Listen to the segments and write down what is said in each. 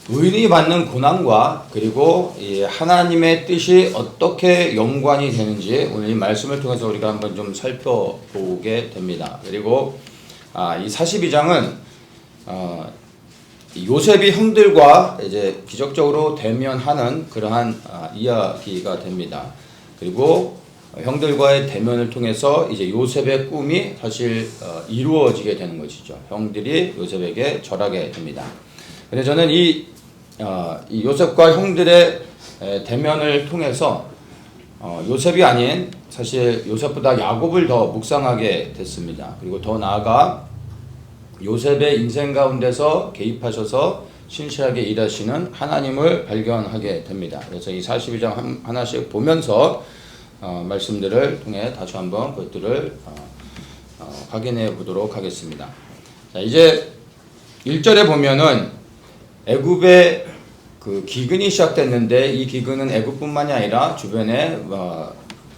의인이 받는 고난과 그리고 이 하나님의 뜻이 어떻게 연관이 되는지 오늘 이 말씀을 통해서 우리가 한번 좀 살펴보게 됩니다. 그리고 이 42장은 요셉이 형들과 이제 기적적으로 대면하는 그러한 이야기가 됩니다. 그리고 형들과의 대면을 통해서 이제 요셉의 꿈이 사실 이루어지게 되는 것이죠. 형들이 요셉에게 절하게 됩니다. 근데 저는 이 요셉과 형들의 대면을 통해서 요셉이 아닌 사실 요셉보다 야곱을 더 묵상하게 됐습니다. 그리고 더 나아가 요셉의 인생 가운데서 개입하셔서 신실하게 일하시는 하나님을 발견하게 됩니다. 그래서 이 42장 하나씩 보면서 말씀들을 통해 다시 한번 그것들을 확인해 보도록 하겠습니다. 자, 이제 1절에 보면은 애굽의 그 기근이 시작됐는데 이 기근은 애굽뿐만이 아니라 주변에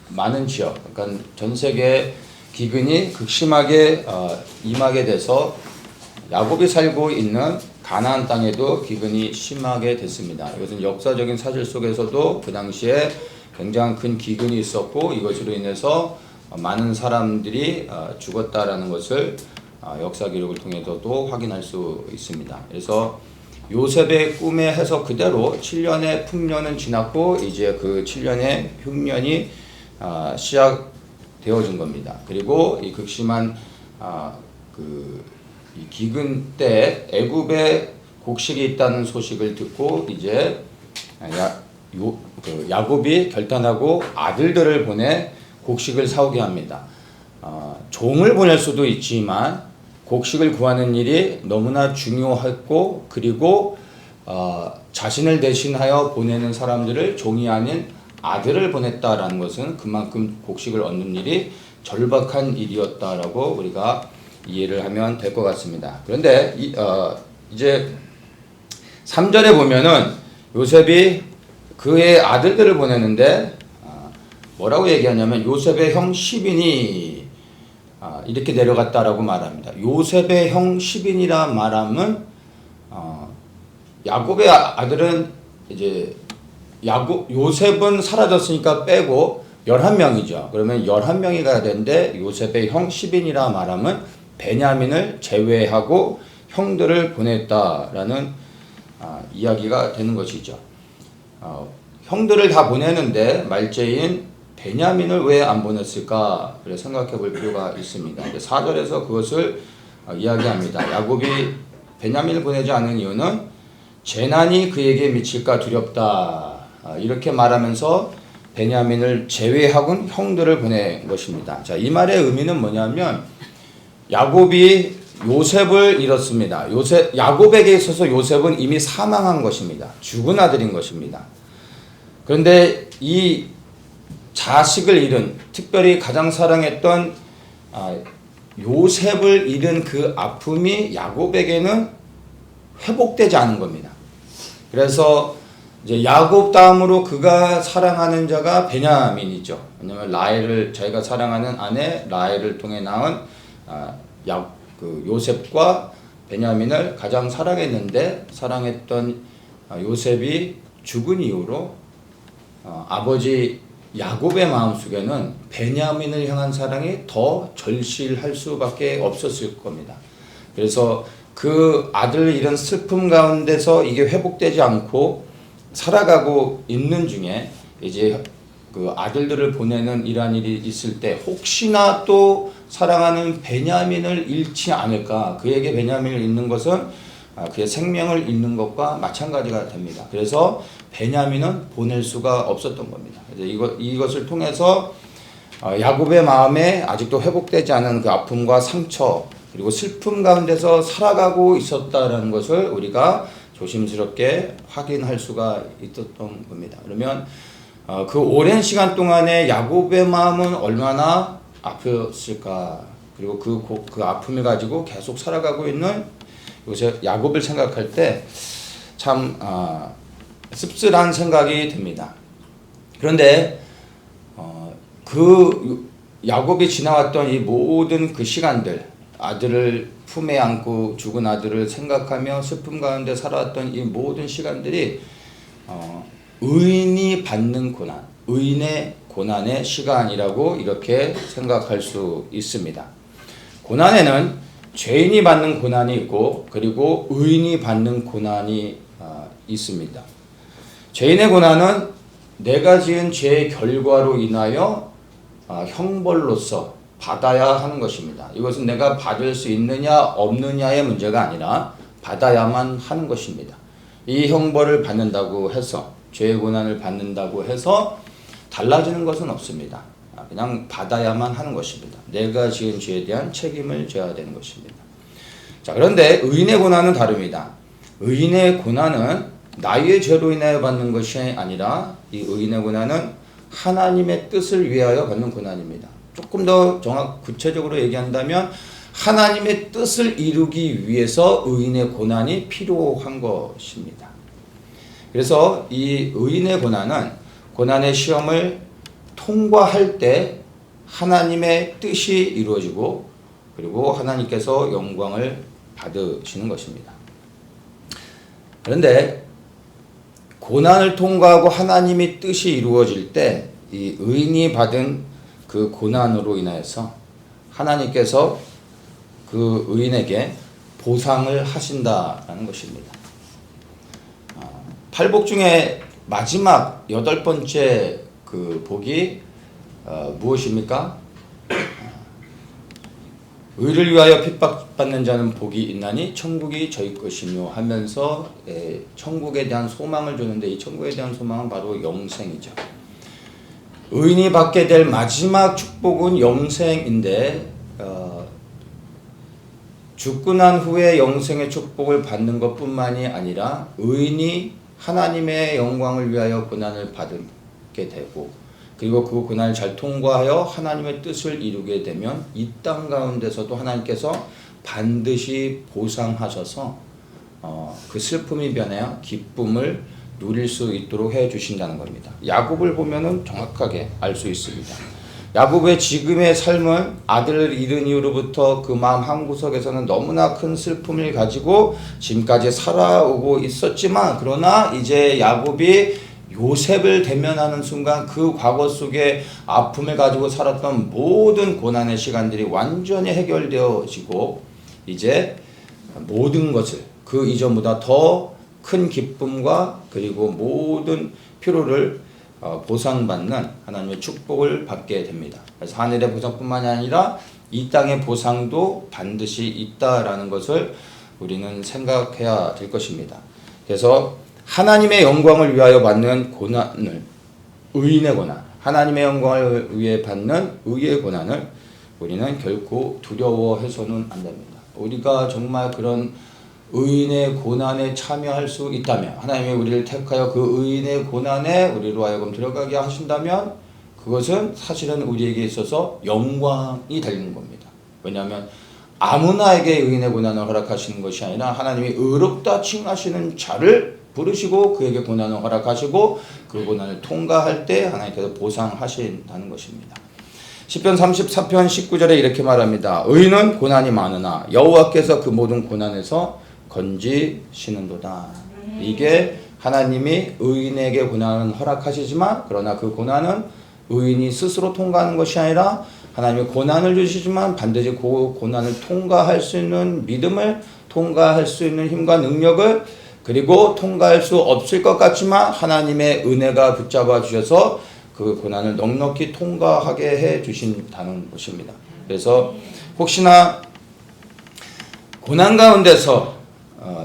많은 지역, 그러니까 전 세계 기근이 극심하게 임하게 돼서 야곱이 살고 있는 가나안 땅에도 기근이 심하게 됐습니다. 이것은 역사적인 사실 속에서도 그 당시에 굉장히 큰 기근이 있었고 이것으로 인해서 많은 사람들이 죽었다라는 것을 역사 기록을 통해서도 확인할 수 있습니다. 그래서 요셉의 꿈의 해석 그대로 7년의 풍년은 지났고 이제 그 7년의 흉년이 시작되어진 겁니다. 그리고 이 극심한 이 기근 때 애굽에 곡식이 있다는 소식을 듣고 이제 야곱이 결단하고 아들들을 보내 곡식을 사오게 합니다. 종을 보낼 수도 있지만 곡식을 구하는 일이 너무나 중요했고 그리고 자신을 대신하여 보내는 사람들을 종이 아닌 아들을 보냈다라는 것은 그만큼 곡식을 얻는 일이 절박한 일이었다라고 우리가 이해를 하면 될 것 같습니다. 그런데 이제 3절에 보면은 요셉이 그의 아들들을 보내는데 뭐라고 얘기하냐면 요셉의 형 10인이 이렇게 내려갔다라고 말합니다. 요셉의 형 10인이라 말하면 야곱의 아들은 이제 요셉은 사라졌으니까 빼고 11명이죠. 그러면 11명이 가야 되는데 요셉의 형 10인이라 말하면 베냐민을 제외하고 형들을 보냈다라는 이야기가 되는 것이죠. 형들을 다 보내는데 말제인 베냐민을 왜 안 보냈을까? 그래 생각해 볼 필요가 있습니다. 4절에서 그것을 이야기합니다. 야곱이 베냐민을 보내지 않은 이유는 재난이 그에게 미칠까 두렵다. 이렇게 말하면서 베냐민을 제외하고는 형들을 보낸 것입니다. 자, 이 말의 의미는 뭐냐면 야곱이 요셉을 잃었습니다. 야곱에게 있어서 요셉은 이미 사망한 것입니다. 죽은 아들인 것입니다. 그런데 이 자식을 잃은, 특별히 가장 사랑했던 요셉을 잃은 그 아픔이 야곱에게는 회복되지 않은 겁니다. 그래서 이제 야곱 다음으로 그가 사랑하는 자가 베냐민이죠. 왜냐하면 라헬을 자기가 사랑하는 아내 라헬을 통해 낳은 요셉과 베냐민을 가장 사랑했는데 사랑했던 요셉이 죽은 이후로 아버지 야곱의 마음속에는 베냐민을 향한 사랑이 더 절실할 수밖에 없었을 겁니다. 그래서 그 아들을 잃은 슬픔 가운데서 이게 회복되지 않고 살아가고 있는 중에 이제 그 아들들을 보내는 이러한 일이 있을 때 혹시나 또 사랑하는 베냐민을 잃지 않을까. 그에게 베냐민을 잃는 것은 그의 생명을 잃는 것과 마찬가지가 됩니다. 그래서 베냐민은 보낼 수가 없었던 겁니다. 이것을 통해서 야곱의 마음에 아직도 회복되지 않은 그 아픔과 상처 그리고 슬픔 가운데서 살아가고 있었다는 것을 우리가 조심스럽게 확인할 수가 있었던 겁니다. 그러면 그 오랜 시간 동안에 야곱의 마음은 얼마나 아팠을까. 그리고 그 아픔을 가지고 계속 살아가고 있는 야곱을 생각할 때 참 씁쓸한 생각이 듭니다. 그런데 그 야곱이 지나왔던 이 모든 그 시간들 아들을 품에 안고 죽은 아들을 생각하며 슬픔 가운데 살아왔던 이 모든 시간들이 의인이 받는 고난, 의인의 고난의 시간이라고 이렇게 생각할 수 있습니다. 고난에는 죄인이 받는 고난이 있고 그리고 의인이 받는 고난이 있습니다. 죄인의 고난은 내가 지은 죄의 결과로 인하여 형벌로서 받아야 하는 것입니다. 이것은 내가 받을 수 있느냐 없느냐의 문제가 아니라 받아야만 하는 것입니다. 이 형벌을 받는다고 해서 죄의 고난을 받는다고 해서 달라지는 것은 없습니다. 그냥 받아야만 하는 것입니다. 내가 지은 죄에 대한 책임을 져야 되는 것입니다. 자, 그런데 의인의 고난은 다릅니다. 의인의 고난은 나의 죄로 인하여 받는 것이 아니라 이 의인의 고난은 하나님의 뜻을 위하여 받는 고난입니다. 조금 더 구체적으로 얘기한다면 하나님의 뜻을 이루기 위해서 의인의 고난이 필요한 것입니다. 그래서 이 의인의 고난은 고난의 시험을 통과할 때 하나님의 뜻이 이루어지고 그리고 하나님께서 영광을 받으시는 것입니다. 그런데 고난을 통과하고 하나님의 뜻이 이루어질 때 이 의인이 받은 그 고난으로 인하여서 하나님께서 그 의인에게 보상을 하신다라는 것입니다. 팔복 중에 마지막 8번째 그 복이 무엇입니까? 의를 위하여 핍박받는 자는 복이 있나니 천국이 저희 것이며 하면서 천국에 대한 소망을 주는데 이 천국에 대한 소망은 바로 영생이죠. 의인이 받게 될 마지막 축복은 영생인데 죽고 난 후에 영생의 축복을 받는 것뿐만이 아니라 의인이 하나님의 영광을 위하여 고난을 받게 되고 그리고 그 고난을 잘 통과하여 하나님의 뜻을 이루게 되면 이 땅 가운데서도 하나님께서 반드시 보상하셔서 그 슬픔이 변하여 기쁨을 누릴 수 있도록 해 주신다는 겁니다. 야곱을 보면은 정확하게 알 수 있습니다. 야곱의 지금의 삶은 아들을 잃은 이후로부터 그 마음 한구석에서는 너무나 큰 슬픔을 가지고 지금까지 살아오고 있었지만 그러나 이제 야곱이 요셉을 대면하는 순간 그 과거 속에 아픔을 가지고 살았던 모든 고난의 시간들이 완전히 해결되어지고 이제 모든 것을 그 이전보다 더 큰 기쁨과 그리고 모든 피로를 보상받는 하나님의 축복을 받게 됩니다. 그래서 하늘의 보상뿐만이 아니라 이 땅의 보상도 반드시 있다라는 것을 우리는 생각해야 될 것입니다. 그래서 하나님의 영광을 위하여 받는 고난을 의인의 고난, 하나님의 영광을 위해 받는 의의 고난을 우리는 결코 두려워해서는 안 됩니다. 우리가 정말 그런 의인의 고난에 참여할 수 있다면 하나님이 우리를 택하여 그 의인의 고난에 우리로 하여금 들어가게 하신다면 그것은 사실은 우리에게 있어서 영광이 되는 겁니다. 왜냐하면 아무나에게 의인의 고난을 허락하시는 것이 아니라 하나님이 의롭다 칭하시는 자를 부르시고 그에게 고난을 허락하시고 그 고난을 통과할 때 하나님께서 보상하신다는 것입니다. 시편 34편 19절에 이렇게 말합니다. 의인은 고난이 많으나 여호와께서 그 모든 고난에서 건지시는도다. 이게 하나님이 의인에게 고난은 허락하시지만 그러나 그 고난은 의인이 스스로 통과하는 것이 아니라 하나님이 고난을 주시지만 반드시 그 고난을 통과할 수 있는 믿음을 통과할 수 있는 힘과 능력을 그리고 통과할 수 없을 것 같지만 하나님의 은혜가 붙잡아 주셔서 그 고난을 넉넉히 통과하게 해 주신다는 것입니다. 그래서 혹시나 고난 가운데서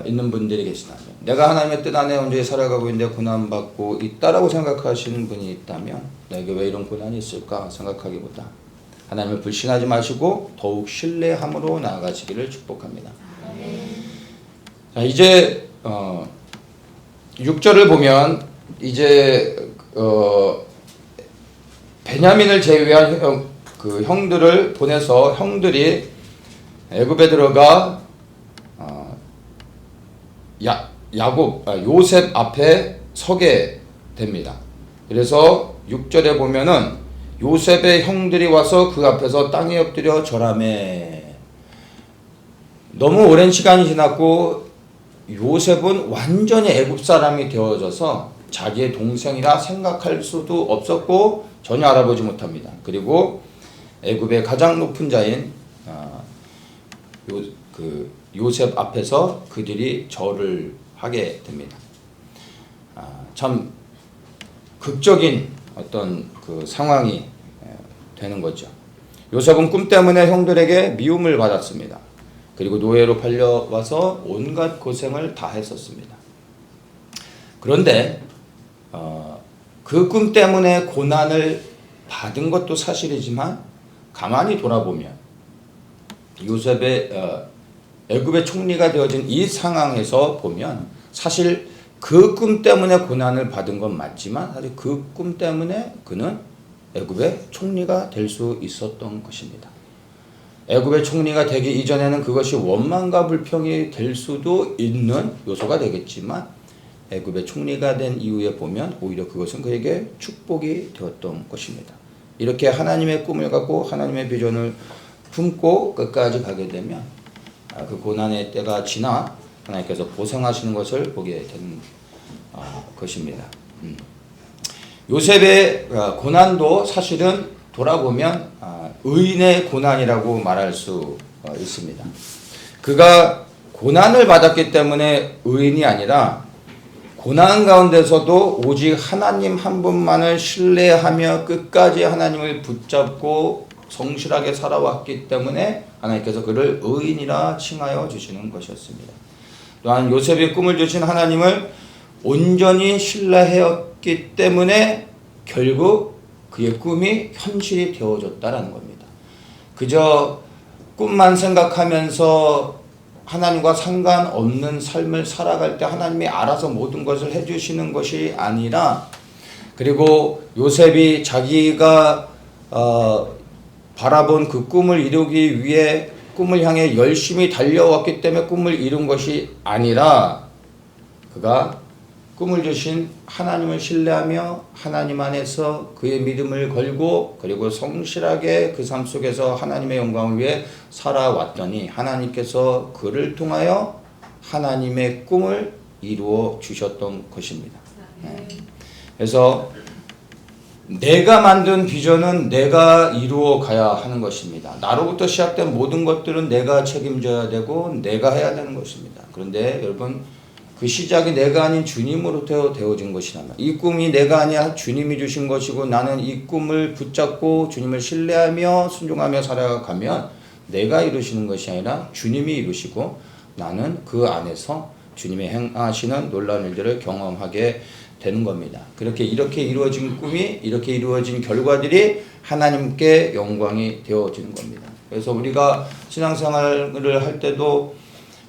있는 분들이 계시다면 내가 하나님의 뜻 안에 온전히 살아가고 있는데 고난받고 있다라고 생각하시는 분이 있다면 내게 왜 이런 고난이 있을까 생각하기보다 하나님을 불신하지 마시고 더욱 신뢰함으로 나아가시기를 축복합니다. 자, 이제 6절을 보면 이제 베냐민을 제외한 그 형들을 보내서 형들이 애굽에 들어가 요셉 앞에 서게 됩니다. 그래서 6절에 보면은 요셉의 형들이 와서 그 앞에서 땅에 엎드려 절하매. 너무 오랜 시간이 지났고 요셉은 완전히 애굽 사람이 되어져서 자기의 동생이라 생각할 수도 없었고 전혀 알아보지 못합니다. 그리고 애굽의 가장 높은 자인 요셉 앞에서 그들이 절을 하게 됩니다. 참 극적인 어떤 그 상황이 되는 거죠. 요셉은 꿈 때문에 형들에게 미움을 받았습니다. 그리고 노예로 팔려와서 온갖 고생을 다 했었습니다. 그런데 그 꿈 때문에 고난을 받은 것도 사실이지만 가만히 돌아보면 요셉의 애굽의 총리가 되어진 이 상황에서 보면 사실 그 꿈 때문에 고난을 받은 건 맞지만 사실 그 꿈 때문에 그는 애굽의 총리가 될 수 있었던 것입니다. 애굽의 총리가 되기 이전에는 그것이 원망과 불평이 될 수도 있는 요소가 되겠지만 애굽의 총리가 된 이후에 보면 오히려 그것은 그에게 축복이 되었던 것입니다. 이렇게 하나님의 꿈을 갖고 하나님의 비전을 품고 끝까지 가게 되면 그 고난의 때가 지나 하나님께서 보상하시는 것을 보게 되는 것입니다. 요셉의 고난도 사실은 돌아보면 의인의 고난이라고 말할 수 있습니다. 그가 고난을 받았기 때문에 의인이 아니라 고난 가운데서도 오직 하나님 한 분만을 신뢰하며 끝까지 하나님을 붙잡고 성실하게 살아왔기 때문에 하나님께서 그를 의인이라 칭하여 주시는 것이었습니다. 또한 요셉의 꿈을 주신 하나님을 온전히 신뢰하였기 때문에 결국 그의 꿈이 현실이 되어졌다라는 겁니다. 그저 꿈만 생각하면서 하나님과 상관없는 삶을 살아갈 때 하나님이 알아서 모든 것을 해주시는 것이 아니라, 그리고 요셉이 자기가 바라본 그 꿈을 이루기 위해 꿈을 향해 열심히 달려왔기 때문에 꿈을 이룬 것이 아니라 그가 꿈을 주신 하나님을 신뢰하며 하나님 안에서 그의 믿음을 걸고 그리고 성실하게 그 삶 속에서 하나님의 영광을 위해 살아왔더니 하나님께서 그를 통하여 하나님의 꿈을 이루어 주셨던 것입니다. 그래서 내가 만든 비전은 내가 이루어 가야 하는 것입니다. 나로부터 시작된 모든 것들은 내가 책임져야 되고 내가 해야 되는 것입니다. 그런데 여러분, 그 시작이 내가 아닌 주님으로부터 되어진 것이라면, 이 꿈이 내가 아니야 주님이 주신 것이고 나는 이 꿈을 붙잡고 주님을 신뢰하며 순종하며 살아가면 내가 이루시는 것이 아니라 주님이 이루시고 나는 그 안에서 주님의 행하시는 놀라운 일들을 경험하게 되는 겁니다. 이렇게 이루어진 꿈이, 이렇게 이루어진 결과들이 하나님께 영광이 되어지는 겁니다. 그래서 우리가 신앙생활을 할 때도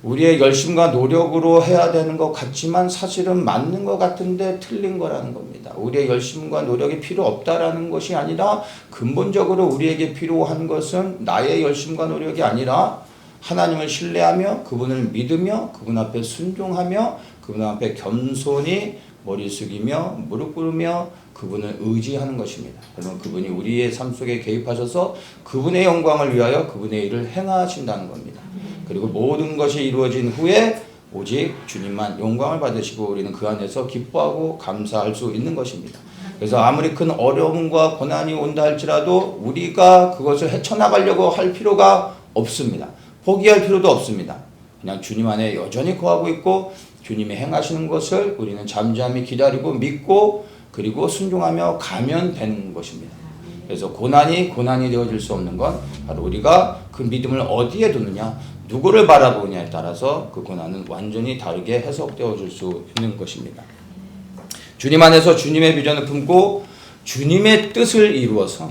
우리의 열심과 노력으로 해야 되는 것 같지만 사실은 맞는 것 같은데 틀린 거라는 겁니다. 우리의 열심과 노력이 필요 없다라는 것이 아니라 근본적으로 우리에게 필요한 것은 나의 열심과 노력이 아니라 하나님을 신뢰하며 그분을 믿으며 그분 앞에 순종하며 그분 앞에 겸손히 머리 숙이며 무릎 꿇으며 그분을 의지하는 것입니다. 그러면 그분이 우리의 삶 속에 개입하셔서 그분의 영광을 위하여 그분의 일을 행하신다는 겁니다. 그리고 모든 것이 이루어진 후에 오직 주님만 영광을 받으시고 우리는 그 안에서 기뻐하고 감사할 수 있는 것입니다. 그래서 아무리 큰 어려움과 고난이 온다 할지라도 우리가 그것을 헤쳐나가려고 할 필요가 없습니다. 포기할 필요도 없습니다. 그냥 주님 안에 여전히 거하고 있고 주님이 행하시는 것을 우리는 잠잠히 기다리고 믿고 그리고 순종하며 가면 되는 것입니다. 그래서 고난이 되어질 수 없는 건 바로 우리가 그 믿음을 어디에 두느냐, 누구를 바라보느냐에 따라서 그 고난은 완전히 다르게 해석되어질 수 있는 것입니다. 주님 안에서 주님의 비전을 품고 주님의 뜻을 이루어서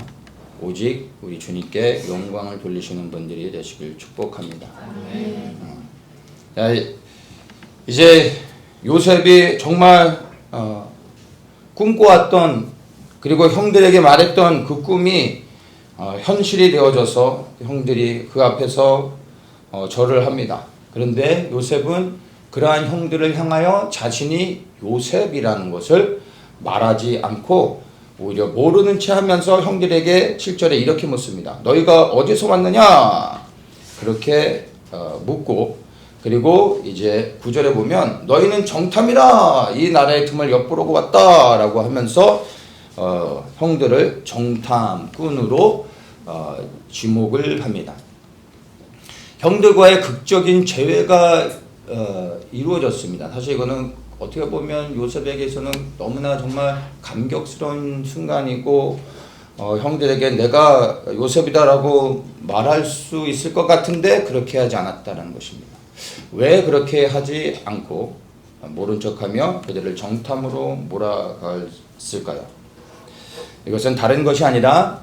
오직 우리 주님께 영광을 돌리시는 분들이 되시길 축복합니다. 자, 이제 요셉이 정말 꿈꿔왔던 그리고 형들에게 말했던 그 꿈이 현실이 되어져서 형들이 그 앞에서 절을 합니다. 그런데 요셉은 그러한 형들을 향하여 자신이 요셉이라는 것을 말하지 않고 오히려 모르는 체 하면서 형들에게 7절에 이렇게 묻습니다. 너희가 어디서 왔느냐? 그렇게 묻고, 그리고 이제 9절에 보면 너희는 정탐이라 이 나라의 틈을 엿보려고 왔다라고 하면서 형들을 정탐꾼으로 지목을 합니다. 형들과의 극적인 재회가 이루어졌습니다. 사실 이거는 어떻게 보면 요셉에게서는 너무나 정말 감격스러운 순간이고, 형들에게 내가 요셉이다라고 말할 수 있을 것 같은데 그렇게 하지 않았다는 것입니다. 왜 그렇게 하지 않고 모른 척하며 그들을 정탐으로 몰아갔을까요? 이것은 다른 것이 아니라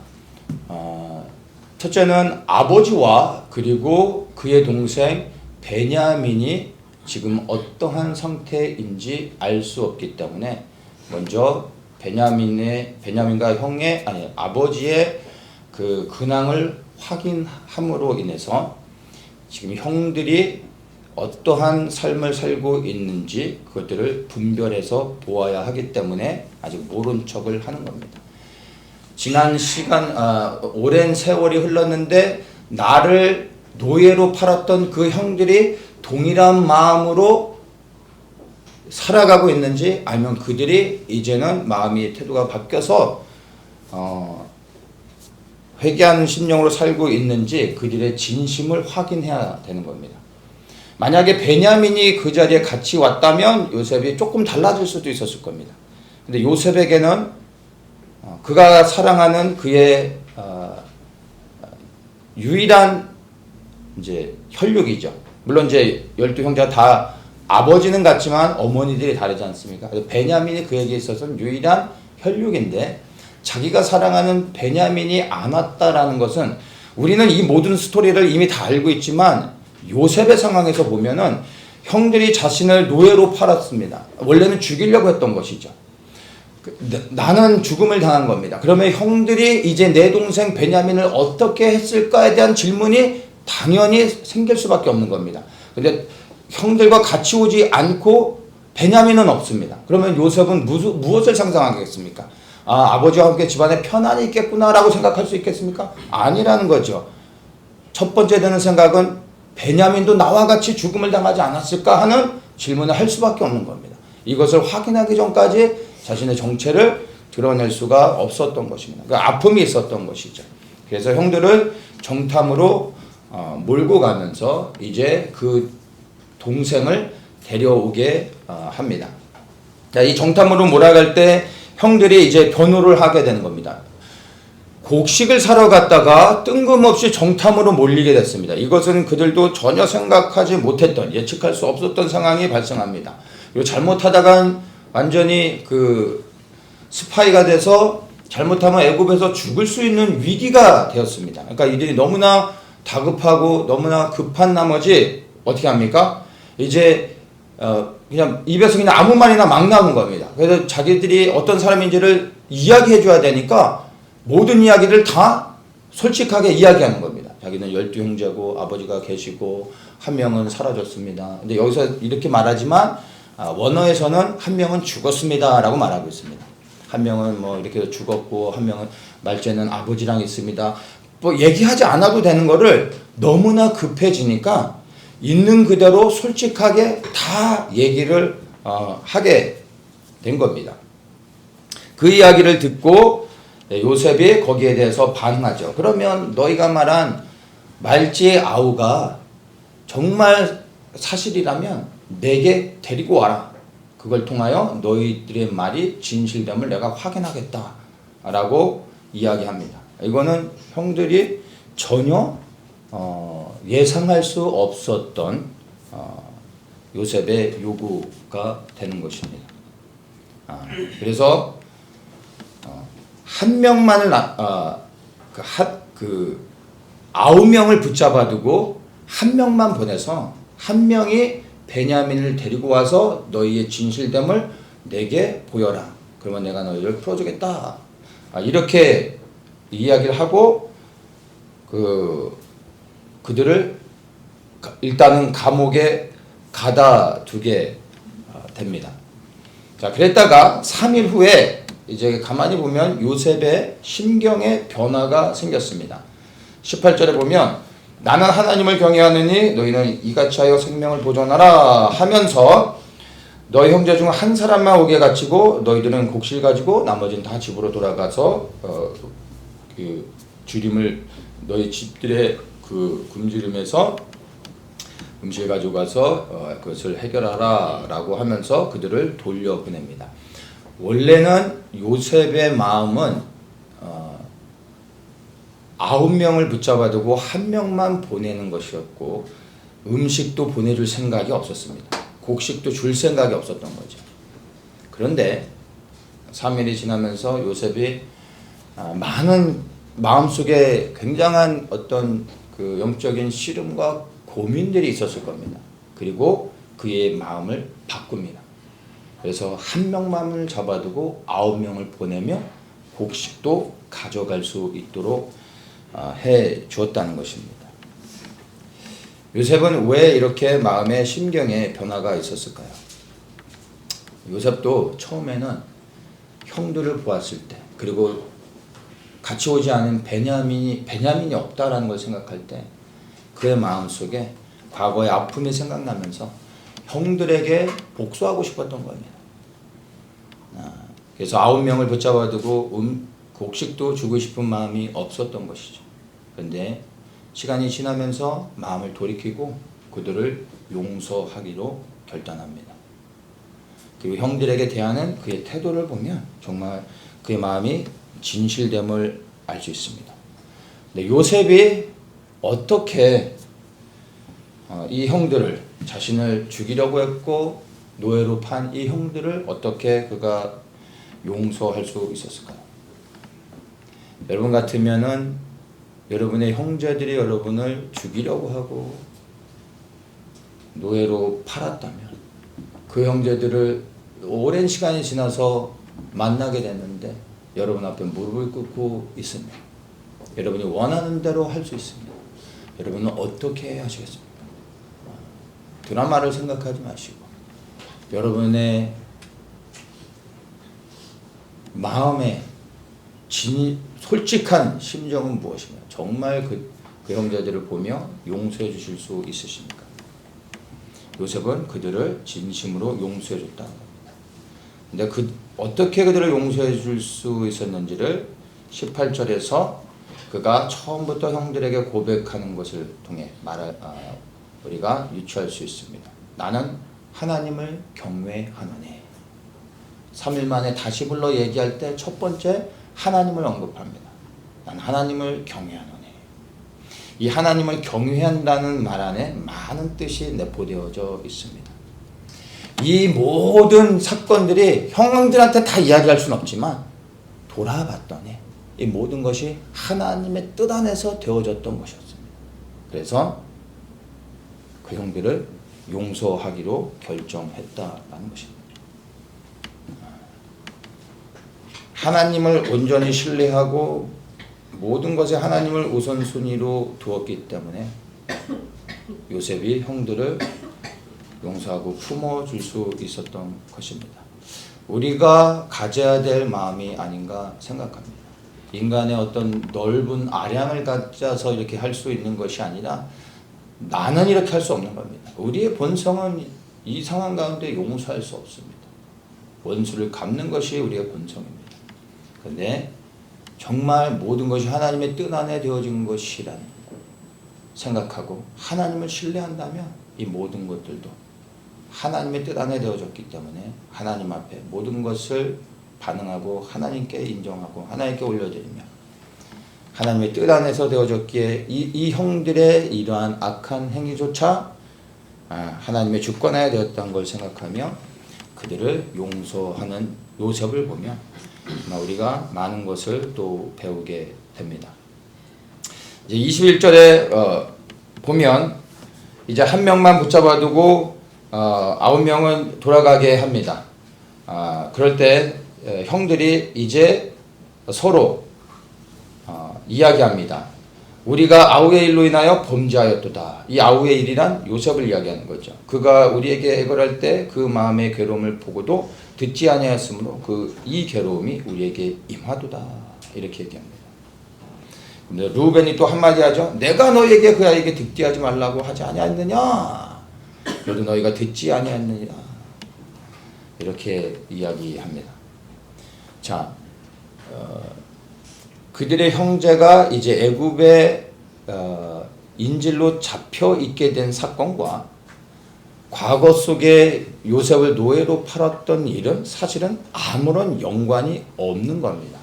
첫째는 아버지와 그리고 그의 동생 베냐민이 지금 어떠한 상태인지 알 수 없기 때문에 먼저 베냐민과 아버지의 그 근황을 확인함으로 인해서 지금 형들이 어떠한 삶을 살고 있는지 그것들을 분별해서 보아야 하기 때문에 아직 모른 척을 하는 겁니다. 지난 시간, 오랜 세월이 흘렀는데 나를 노예로 팔았던 그 형들이 동일한 마음으로 살아가고 있는지, 아니면 그들이 이제는 마음의 태도가 바뀌어서 회개하는 심령으로 살고 있는지 그들의 진심을 확인해야 되는 겁니다. 만약에 베냐민이 그 자리에 같이 왔다면 요셉이 조금 달라질 수도 있었을 겁니다. 근데 요셉에게는 그가 사랑하는 그의 유일한 이제 혈육이죠. 물론 이제 12형제가 다 아버지는 같지만 어머니들이 다르지 않습니까? 베냐민이 그에게 있어서는 유일한 혈육인데 자기가 사랑하는 베냐민이 안 왔다라는 것은, 우리는 이 모든 스토리를 이미 다 알고 있지만 요셉의 상황에서 보면은 형들이 자신을 노예로 팔았습니다. 원래는 죽이려고 했던 것이죠. 나는 죽음을 당한 겁니다. 그러면 형들이 이제 내 동생 베냐민을 어떻게 했을까에 대한 질문이 당연히 생길 수밖에 없는 겁니다. 근데 형들과 같이 오지 않고 베냐민은 없습니다. 그러면 요셉은 무엇을 상상하겠습니까? 아버지와 함께 집안에 편안이 있겠구나라고 생각할 수 있겠습니까? 아니라는 거죠. 첫 번째 드는 생각은 베냐민도 나와 같이 죽음을 당하지 않았을까 하는 질문을 할 수밖에 없는 겁니다. 이것을 확인하기 전까지 자신의 정체를 드러낼 수가 없었던 것입니다. 그 아픔이 있었던 것이죠. 그래서 형들을 정탐으로 몰고 가면서 이제 그 동생을 데려오게 합니다. 자, 이 정탐으로 몰아갈 때 형들이 이제 변호를 하게 되는 겁니다. 곡식을 사러 갔다가 뜬금없이 정탐으로 몰리게 됐습니다. 이것은 그들도 전혀 생각하지 못했던, 예측할 수 없었던 상황이 발생합니다. 그리고 잘못하다간 완전히 그 스파이가 돼서 잘못하면 애굽에서 죽을 수 있는 위기가 되었습니다. 그러니까 이들이 너무나 다급하고 너무나 급한 나머지 어떻게 합니까? 이제 그냥 입에서 그냥 아무 말이나 막 나오는 겁니다. 그래서 자기들이 어떤 사람인지를 이야기해 줘야 되니까 모든 이야기를 다 솔직하게 이야기하는 겁니다. 자기는 12형제고 아버지가 계시고 한 명은 사라졌습니다. 근데 여기서 이렇게 말하지만 원어에서는 한 명은 죽었습니다 라고 말하고 있습니다. 한 명은 뭐 이렇게 죽었고 한 명은 말째는 아버지랑 있습니다. 뭐 얘기하지 않아도 되는 거를 너무나 급해지니까 있는 그대로 솔직하게 다 얘기를 하게 된 겁니다. 그 이야기를 듣고 요셉이 거기에 대해서 반응하죠. 그러면 너희가 말한 말지의 아우가 정말 사실이라면 내게 데리고 와라. 그걸 통하여 너희들의 말이 진실됨을 내가 확인하겠다 라고 이야기합니다. 이거는 형들이 전혀 예상할 수 없었던 요셉의 요구가 되는 것입니다. 그래서 한 명만을 9명을 붙잡아두고 한 명만 보내서 한 명이 베냐민을 데리고 와서 너희의 진실됨을 내게 보여라. 그러면 내가 너희를 풀어주겠다. 이렇게 이야기를 하고 그들을 일단은 감옥에 가다 두게 됩니다. 자, 그랬다가 3일 후에 이제 가만히 보면 요셉의 심경에 변화가 생겼습니다. 18절에 보면 나는 하나님을 경외하느니 너희는 이같이 하여 생명을 보존하라 하면서 너희 형제 중 한 사람만 옥에 갇히고 너희들은 곡실 가지고 나머지는 다 집으로 돌아가서 그 주림을 너희 집들의 그 굶주림에서 음식을 가지고 가서 그것을 해결하라 라고 하면서 그들을 돌려보냅니다. 원래는 요셉의 마음은 9명을 붙잡아두고 1명만 보내는 것이었고 음식도 보내줄 생각이 없었습니다. 곡식도 줄 생각이 없었던 거죠. 그런데 3일이 지나면서 요셉이 많은 마음속에 굉장한 어떤 그 영적인 씨름과 고민들이 있었을 겁니다. 그리고 그의 마음을 바꿉니다. 그래서 1명만을 잡아두고 9명을 보내며 곡식도 가져갈 수 있도록 해 주었다는 것입니다. 요셉은 왜 이렇게 마음의 심경에 변화가 있었을까요? 요셉도 처음에는 형들을 보았을 때, 그리고 같이 오지 않은 베냐민이 없다라는 걸 생각할 때 그의 마음속에 과거의 아픔이 생각나면서 형들에게 복수하고 싶었던 겁니다. 그래서 9명을 붙잡아두고 곡식도 주고 싶은 마음이 없었던 것이죠. 그런데 시간이 지나면서 마음을 돌이키고 그들을 용서하기로 결단합니다. 그리고 형들에게 대하는 그의 태도를 보면 정말 그의 마음이 진실됨을 알 수 있습니다. 근데 요셉이 어떻게 이 형들을 자신을 죽이려고 했고 노예로 판 이 형들을 어떻게 그가 용서할 수 있었을까요? 여러분 같으면은 여러분의 형제들이 여러분을 죽이려고 하고 노예로 팔았다면 그 형제들을 오랜 시간이 지나서 만나게 됐는데 여러분 앞에 무릎을 꿇고 있으면 여러분이 원하는 대로 할 수 있습니다. 여러분은 어떻게 하시겠습니까? 드라마를 생각하지 마시고 여러분의 마음의 솔직한 심정은 무엇이며 정말 그 형제들을 보며 용서해 주실 수 있으십니까? 요셉은 그들을 진심으로 용서해 줬다는 겁니다. 근데 어떻게 그들을 용서해 줄 수 있었는지를 18절에서 그가 처음부터 형들에게 고백하는 것을 통해 우리가 유추할 수 있습니다. 나는 하나님을 경외하노니. 3일 만에 다시 불러 얘기할 때 첫 번째 하나님을 언급합니다. 난 하나님을 경외하노니. 이 하나님을 경외한다는 말 안에 많은 뜻이 내포되어져 있습니다. 이 모든 사건들이 형들한테 다 이야기할 수는 없지만 돌아봤더니 이 모든 것이 하나님의 뜻 안에서 되어졌던 것이었습니다. 그래서 그 형들을 용서하기로 결정했다라는 것입니다. 하나님을 온전히 신뢰하고 모든 것에 하나님을 우선순위로 두었기 때문에 요셉이 형들을 용서하고 품어줄 수 있었던 것입니다. 우리가 가져야 될 마음이 아닌가 생각합니다. 인간의 어떤 넓은 아량을 가져서 이렇게 할 수 있는 것이 아니라 나는 이렇게 할 수 없는 겁니다. 우리의 본성은 이 상황 가운데 용서할 수 없습니다. 원수를 갚는 것이 우리의 본성입니다. 그런데 정말 모든 것이 하나님의 뜻 안에 되어진 것이라는 생각하고 하나님을 신뢰한다면 이 모든 것들도 하나님의 뜻 안에 되어졌기 때문에 하나님 앞에 모든 것을 반응하고 하나님께 인정하고 하나님께 올려드리며 하나님의 뜻 안에서 되어졌기에 이 형들의 이러한 악한 행위조차 하나님의 주권하에 되었다는 걸 생각하며 그들을 용서하는 요셉을 보며 우리가 많은 것을 또 배우게 됩니다. 이제 21절에 보면 이제 1명만 붙잡아두고 9명은 돌아가게 합니다. 그럴 때 형들이 이제 서로 이야기합니다. 우리가 아우의 일로 인하여 범죄하였도다. 이 아우의 일이란 요셉을 이야기하는 거죠. 그가 우리에게 애걸할 때 그 마음의 괴로움을 보고도 듣지 아니하였으므로 이 괴로움이 우리에게 임하도다. 이렇게 얘기합니다. 근데 루벤이 또 한마디 하죠. 내가 너에게 그 아이에게 득대하지 말라고 하지 아니하느냐. 그래도 너희가 듣지 아니하느니라. 이렇게 이야기합니다. 자, 그들의 형제가 이제 애굽의 인질로 잡혀 있게 된 사건과 과거 속에 요셉을 노예로 팔았던 일은 사실은 아무런 연관이 없는 겁니다.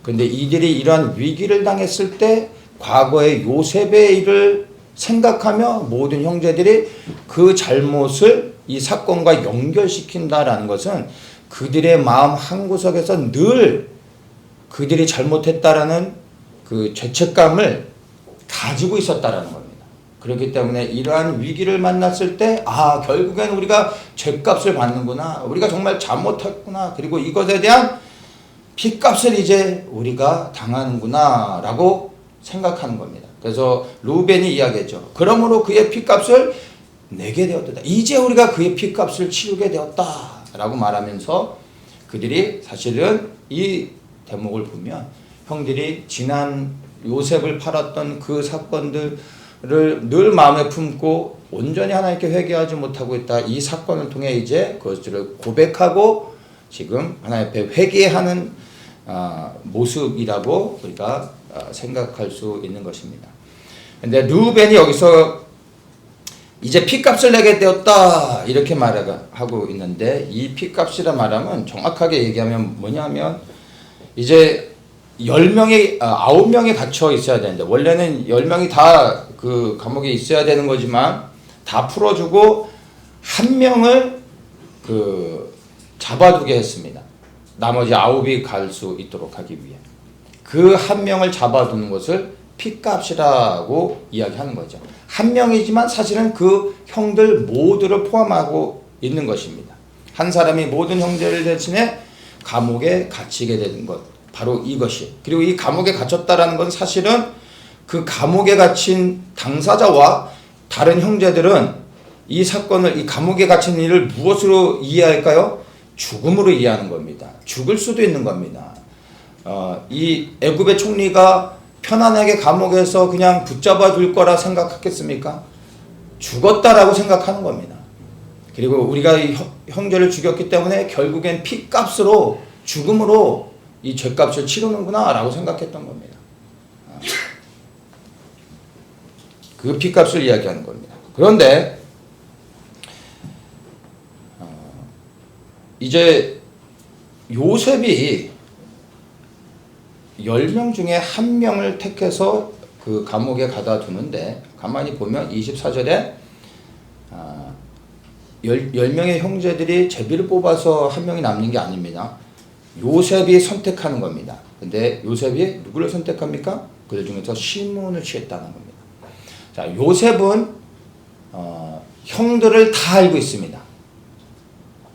그런데 이들이 이러한 위기를 당했을 때 과거의 요셉의 일을 생각하며 모든 형제들이 그 잘못을 이 사건과 연결시킨다라는 것은 그들의 마음 한구석에서 늘 그들이 잘못했다라는 그 죄책감을 가지고 있었다라는 겁니다. 그렇기 때문에 이러한 위기를 만났을 때 결국엔 우리가 죗값을 받는구나. 우리가 정말 잘못했구나. 그리고 이것에 대한 핏값을 이제 우리가 당하는구나 라고 생각하는 겁니다. 그래서 루벤이 이야기했죠. 그러므로 그의 핏값을 내게 되었다. 이제 우리가 그의 핏값을 치르게 되었다 라고 말하면서 그들이 사실은 이 대목을 보면 형들이 지난 요셉을 팔았던 그 사건들을 늘 마음에 품고 온전히 하나님께 회개하지 못하고 있다. 이 사건을 통해 이제 그것들을 고백하고 지금 하나님 앞에 회개하는 모습이라고 우리가 생각할 수 있는 것입니다. 근데 루벤이 여기서 이제 핏값을 내게 되었다 이렇게 말하고 있는데 이 핏값이라 말하면 정확하게 얘기하면 뭐냐면 이제 9명이 갇혀 있어야 되는데 원래는 10명이 다 그 감옥에 있어야 되는 거지만 다 풀어주고 한 명을 그 잡아두게 했습니다. 나머지 9이 갈 수 있도록 하기 위해 그 한 명을 잡아두는 것을 핏값이라고 이야기하는 거죠. 한 명이지만 사실은 그 형들 모두를 포함하고 있는 것입니다. 한 사람이 모든 형제를 대신해 감옥에 갇히게 되는 것 바로 이것이. 그리고 이 감옥에 갇혔다라는 건 사실은 그 감옥에 갇힌 당사자와 다른 형제들은 이 사건을 이 감옥에 갇힌 일을 무엇으로 이해할까요? 죽음으로 이해하는 겁니다. 죽을 수도 있는 겁니다. 이 애굽의 총리가 편안하게 감옥에서 그냥 붙잡아 둘 거라 생각하겠습니까? 죽었다라고 생각하는 겁니다. 그리고 우리가 이 형제를 죽였기 때문에 결국엔 핏값으로 죽음으로 이 죄값을 치르는구나 라고 생각했던 겁니다. 그 핏값을 이야기하는 겁니다. 그런데 이제 요셉이 10명 중에 한 명을 택해서 그 감옥에 가다 두는데 가만히 보면 24절에 10명의 형제들이 제비를 뽑아서 한 명이 남는 게 아닙니다. 요셉이 선택하는 겁니다. 근데 요셉이 누구를 선택합니까? 그들 중에서 시몬을 취했다는 겁니다. 자, 요셉은 형들을 다 알고 있습니다.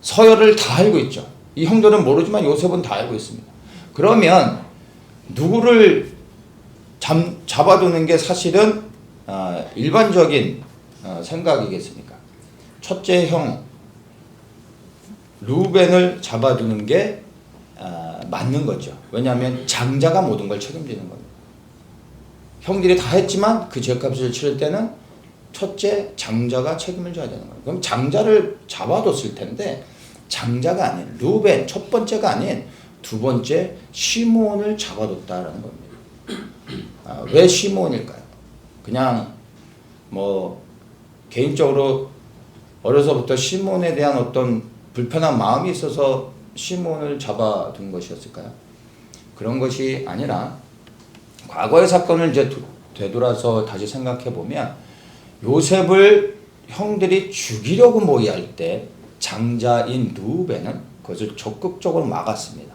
서열을 다 알고 있죠. 이 형들은 모르지만 요셉은 다 알고 있습니다. 그러면 누구를 잡아두는 게 사실은 일반적인 생각이겠습니까? 첫째 형 루벤을 잡아두는 게 맞는 거죠. 왜냐하면 장자가 모든 걸 책임지는 겁니다. 형들이 다 했지만 그 죄값을 치를 때는 첫째 장자가 책임을 져야 되는 거예요. 그럼 장자를 잡아뒀을 텐데 장자가 아닌 루벤 첫 번째가 아닌 두 번째 시몬을 잡아뒀다라는 겁니다. 왜 시몬일까요? 그냥 뭐 개인적으로 어려서부터 시몬에 대한 어떤 불편한 마음이 있어서 시몬을 잡아둔 것이었을까요? 그런 것이 아니라 과거의 사건을 이제 되돌아서 다시 생각해 보면 요셉을 형들이 죽이려고 모의할 때 장자인 루벤은 그것을 적극적으로 막았습니다.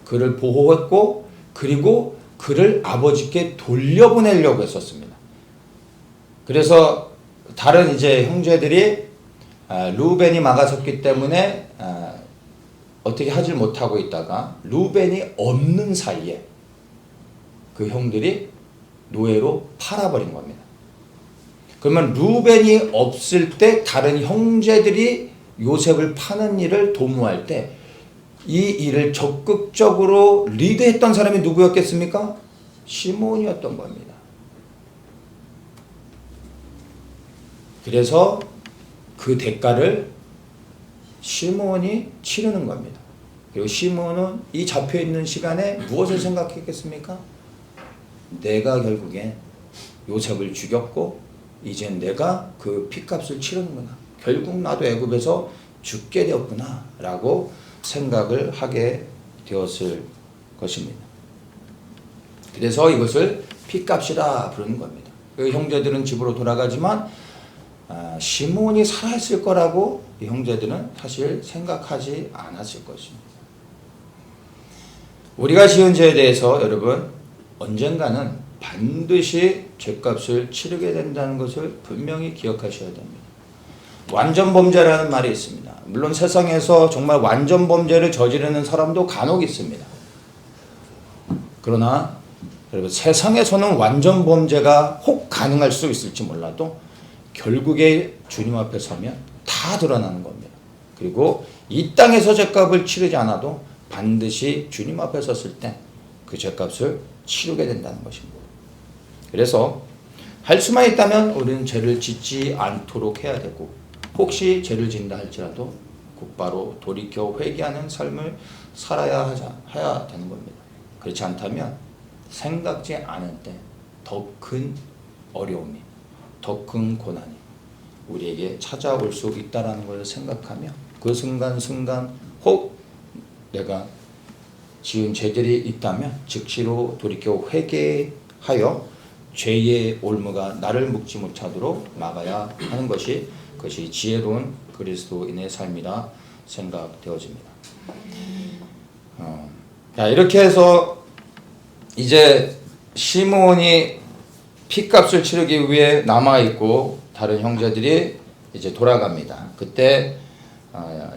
그를 보호했고 그리고 그를 아버지께 돌려보내려고 했었습니다. 그래서 다른 이제 형제들이 루벤이 막아섰기 때문에 어떻게 하질 못하고 있다가 루벤이 없는 사이에 그 형들이 노예로 팔아버린 겁니다. 그러면 루벤이 없을 때 다른 형제들이 요셉을 파는 일을 도모할 때 이 일을 적극적으로 리드했던 사람이 누구였겠습니까? 시몬이었던 겁니다. 그래서 그 대가를 시몬이 치르는 겁니다. 그리고 시몬은 이 잡혀있는 시간에 무엇을 생각했겠습니까? 내가 결국에 요셉을 죽였고 이제 내가 그 핏값을 치르는구나. 결국 나도 애굽에서 죽게 되었구나 라고 생각을 하게 되었을 것입니다. 그래서 이것을 핏값이라 부르는 겁니다. 그 형제들은 집으로 돌아가지만 시몬이 살아있을 거라고 이 형제들은 사실 생각하지 않았을 것입니다. 우리가 지은 죄에 대해서 여러분 언젠가는 반드시 죄값을 치르게 된다는 것을 분명히 기억하셔야 됩니다. 완전 범죄라는 말이 있습니다. 물론 세상에서 정말 완전 범죄를 저지르는 사람도 간혹 있습니다. 그러나 여러분 세상에서는 완전 범죄가 혹 가능할 수 있을지 몰라도 결국에 주님 앞에 서면 다 드러나는 겁니다. 그리고 이 땅에서 죄값을 치르지 않아도 반드시 주님 앞에 섰을 때 그 죄값을 치르게 된다는 것입니다. 그래서 할 수만 있다면 우리는 죄를 짓지 않도록 해야 되고 혹시 죄를 짓는다 할지라도 곧바로 돌이켜 회개하는 삶을 살아야 되는 겁니다. 그렇지 않다면 생각지 않을 때 더 큰 어려움이 더 큰 고난이 우리에게 찾아올 수 있다는 것을 생각하며 그 순간 혹 내가 지은 죄들이 있다면 즉시로 돌이켜 회개하여 죄의 올무가 나를 묶지 못하도록 막아야 하는 것이 그것이 지혜로운 그리스도인의 삶이라 생각되어집니다. 이렇게 해서 이제 시몬이 핏값을 치르기 위해 남아있고 다른 형제들이 이제 돌아갑니다. 그때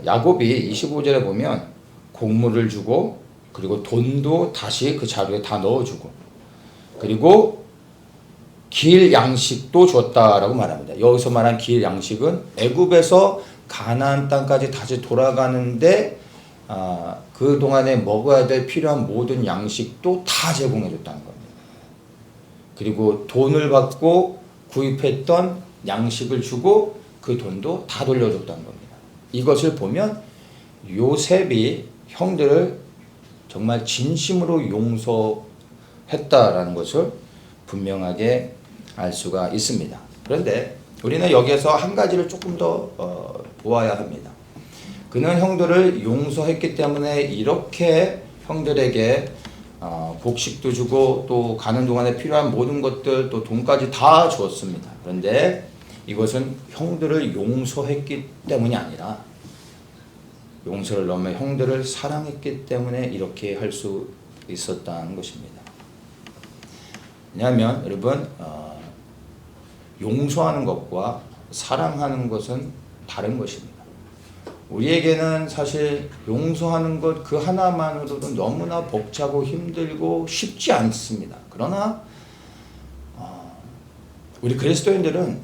야곱이 25절에 보면 곡물을 주고 그리고 돈도 다시 그 자루에 다 넣어주고 그리고 길 양식도 줬다라고 말합니다. 여기서 말한 길 양식은 애굽에서 가나안 땅까지 다시 돌아가는데 그 동안에 먹어야 될 필요한 모든 양식도 다 제공해 줬다는 겁니다. 그리고 돈을 받고 구입했던 양식을 주고 그 돈도 다 돌려줬다는 겁니다. 이것을 보면 요셉이 형들을 정말 진심으로 용서했다라는 것을 분명하게 알 수가 있습니다. 그런데 우리는 여기에서 한 가지를 조금 더 보아야 합니다. 그는 형들을 용서했기 때문에 이렇게 형들에게 곡식도 주고 또 가는 동안에 필요한 모든 것들 또 돈까지 다 주었습니다. 그런데 이것은 형들을 용서했기 때문이 아니라 용서를 넘어 형들을 사랑했기 때문에 이렇게 할 수 있었다는 것입니다. 왜냐하면 여러분 용서하는 것과 사랑하는 것은 다른 것입니다. 우리에게는 사실 용서하는 것 그 하나만으로도 너무나 벅차고 힘들고 쉽지 않습니다. 그러나 우리 그리스도인들은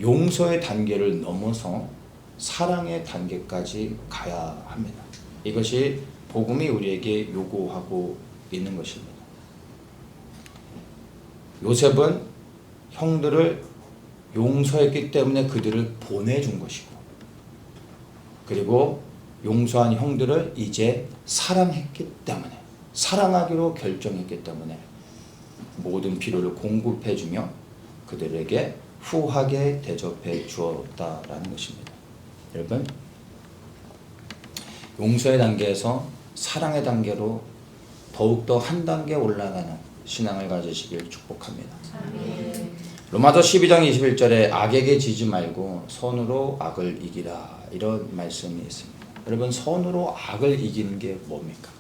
용서의 단계를 넘어서 사랑의 단계까지 가야 합니다. 이것이 복음이 우리에게 요구하고 있는 것입니다. 요셉은 형들을 용서했기 때문에 그들을 보내준 것이고 그리고 용서한 형들을 이제 사랑했기 때문에 사랑하기로 결정했기 때문에 모든 필요를 공급해주며 그들에게 후하게 대접해 주었다라는 것입니다. 여러분 용서의 단계에서 사랑의 단계로 더욱더 한 단계 올라가는 신앙을 가지시길 축복합니다. 로마서 12장 21절에 악에게 지지 말고 선으로 악을 이기라 이런 말씀이 있습니다. 여러분 선으로 악을 이기는 게 뭡니까?